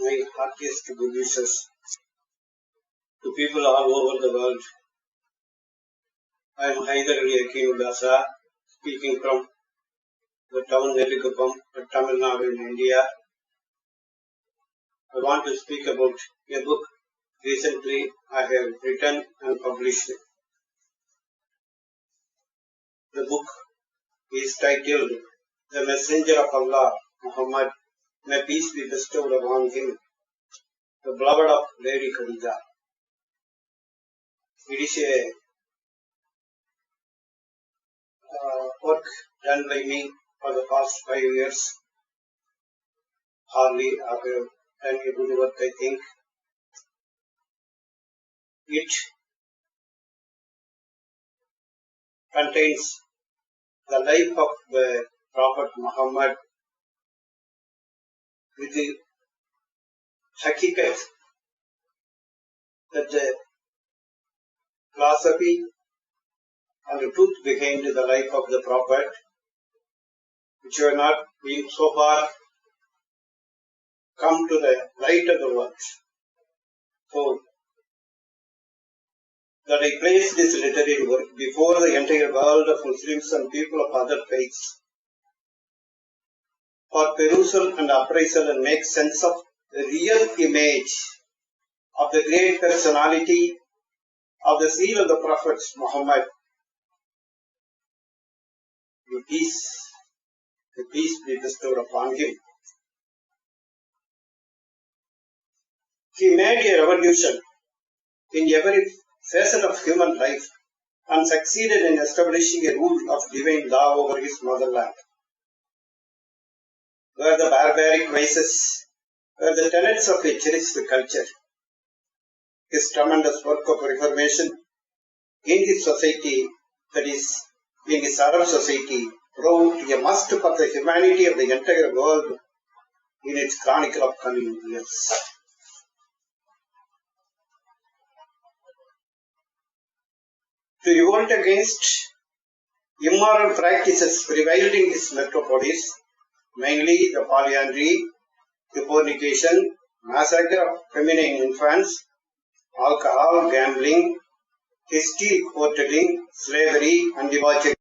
My heartiest good wishes to people all over the world. I am Muhyidheen, speaking from the town Nellikkuppam, Tamil Nadu in India. I want to speak about a book recently I have written and published. The book is titled The Messenger of Allah, Muhammad, may peace be bestowed upon him, the beloved of Lady Khawaja. It is a work done by me for the past 5 years. Hardly I have done a good work, I think. It contains the life of the Prophet Muhammad with the hakikat, that the philosophy and the truth behind the life of the Prophet, which have not been so far come to the light of the world. So, that I place this literary work before the entire world of Muslims and people of other faiths for perusal and appraisal and make sense of the real image of the great personality of the seal of the Prophet Muhammad. The peace be bestowed upon him. He made a revolution in every facet of human life and succeeded in establishing a rule of divine law over his motherland, where the barbaric vices were the tenets of a cherished culture. His tremendous work of reformation in his society, that is, in his Arab society, proved a must for the humanity of the entire world in its chronicle of coming years. To revolt against immoral practices prevailed in his metropolis, mainly the polyandry, the fornication, massacre of feminine infants, alcohol, gambling, hysteria, hoteling, slavery, and debauchery.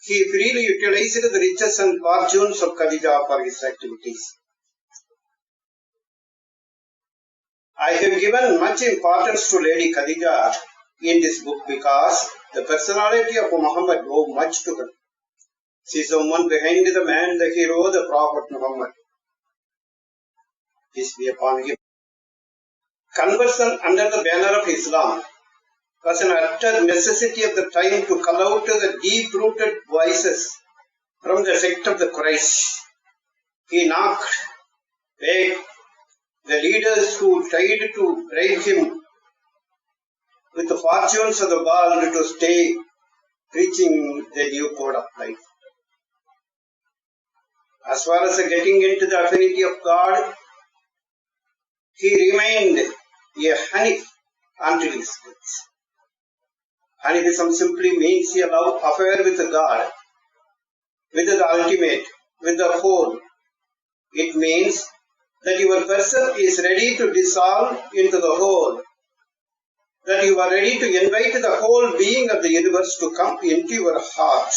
He freely utilized the riches and fortunes of Khawaja for his activities. I have given much importance to Lady Khawaja in this book because the personality of Muhammad owed much to her. She is the woman behind the man, the hero, the Prophet Muhammad. Peace be upon him. Conversion under the banner of Islam was an utter necessity of the time to call out the deep-rooted voices from the sect of the Quraysh. He knocked back the leaders who tried to bribe him with the fortunes of the world to stay preaching the new code of life. As far as getting into the affinity of God, he remained a Hanif until his death. Hanifism simply means a love affair with God, with the ultimate, with the whole. It means that your person is ready to dissolve into the whole, that you are ready to invite the whole being of the universe to come into your heart.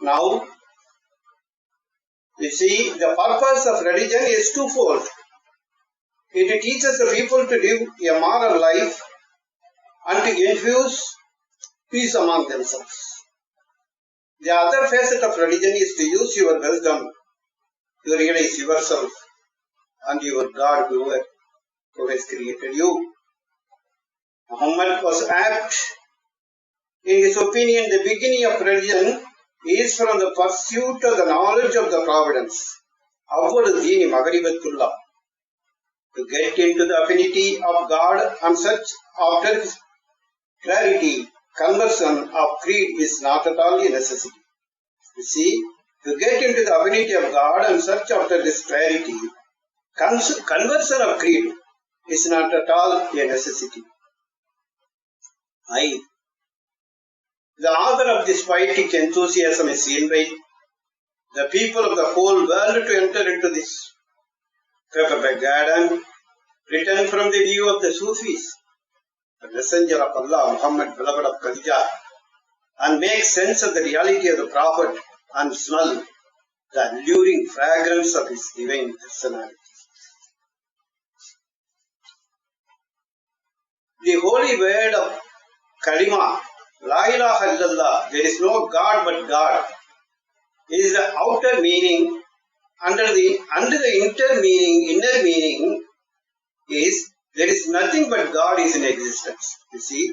Now, you see, the purpose of religion is twofold. It teaches the people to live a moral life and to infuse peace among themselves. The other facet of religion is to use your wisdom to realize yourself and your God who has created you. Muhammad was apt. In his opinion, the beginning of religion is from the pursuit of the knowledge of the providence. Abdul Magribatullah. To get into the affinity of God and such after his clarity, conversion of creed is not at all a necessity. You see, to get into the affinity of God and search after this clarity, conversion of creed is not at all a necessity. The author of this poetic enthusiasm is seen by the people of the whole world to enter into this paperback garden, written from the view of the Sufis, the messenger of Allah, Muhammad, beloved of Khadija, and make sense of the reality of the Prophet and smell the alluring fragrance of his divine personality. The holy word of Kalima, La ilaha illallah, there is no God but God, is the outer meaning. Under the inner meaning is there is nothing but God is in existence. You see,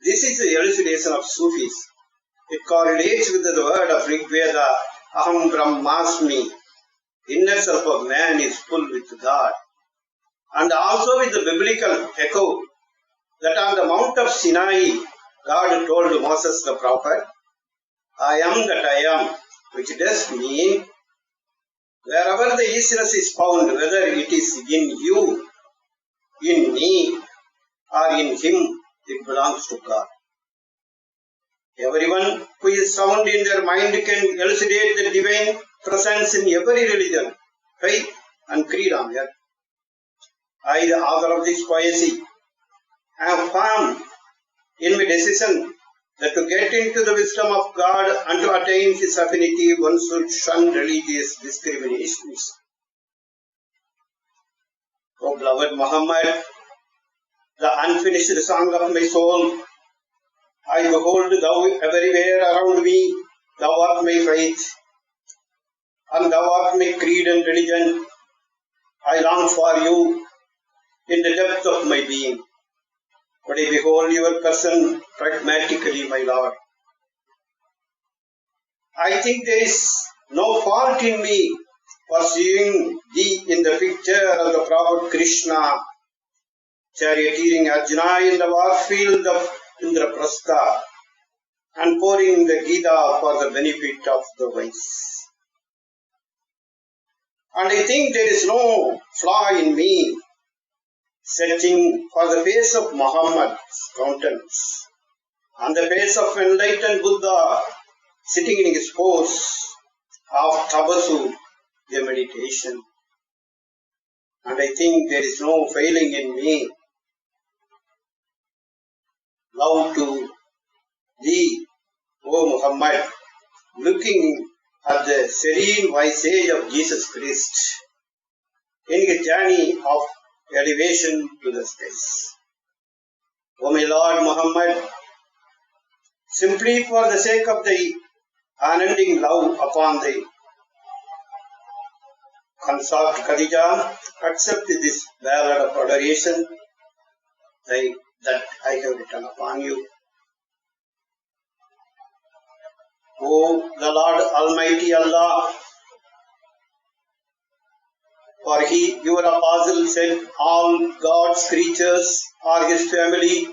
this is the elucidation of Sufis. It correlates with the word of Rig Veda, Aham Brahmasmi. Inner self of man is full with God. And also with the biblical echo that on the Mount of Sinai, God told Moses the prophet, I am that I am, which does mean wherever the isness is found, whether it is in you, in me, or in him, it belongs to God. Everyone who is sound in their mind can elucidate the divine presence in every religion, faith, and creed on earth. I, the author of this poesy, am firm in my decision that to get into the wisdom of God and to attain his affinity, one should shun religious discriminations. O beloved Muhammad, the unfinished song of my soul, I behold thou everywhere around me, thou art my faith, and thou art my creed and religion. I long for you in the depth of my being. But I behold your person pragmatically, my Lord. I think there is no fault in me for seeing thee in the picture of the Prophet Krishna, charioteering Arjuna in the war field of Indraprastha and pouring the Gita for the benefit of the wise. And I think there is no flaw in me searching for the face of Muhammad's countenance and the face of enlightened Buddha sitting in his pose of tabasu, the meditation. And I think there is no failing in me love to thee, O Muhammad, looking at the serene visage of Jesus Christ in his journey of elevation to the skies. O my Lord Muhammad, simply for the sake of the unending love upon the consort Khadija, accept this ballad of adoration that I have written upon you. O the Lord Almighty Allah, for he, your apostle, said, all God's creatures are his family,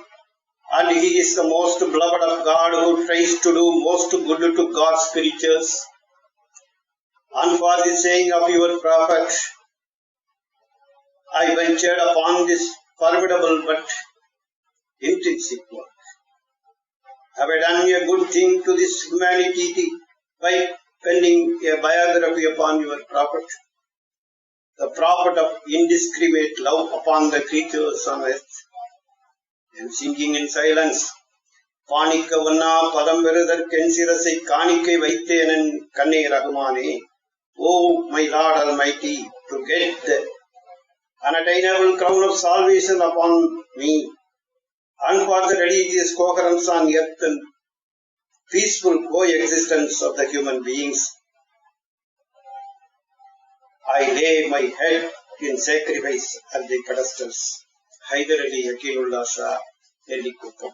and he is the most beloved of God who tries to do most good to God's creatures. And for the saying of your prophet, I ventured upon this formidable but intrinsic work. Have I done a good thing to this humanity by penning a biography upon your prophet? The prophet of indiscriminate love upon the creatures on earth. And singing in silence, Panika Vanna Padam Viradar Kensirasai Kanike Vaitenan Kane Rahmane. O my Lord Almighty, to get the unattainable crown of salvation upon me, and for the religious coherence on earth and peaceful coexistence of the human beings, I lay my head in sacrifice at the pedestals. Hyder Ali Yakinullah Shah, Delhi Qutb.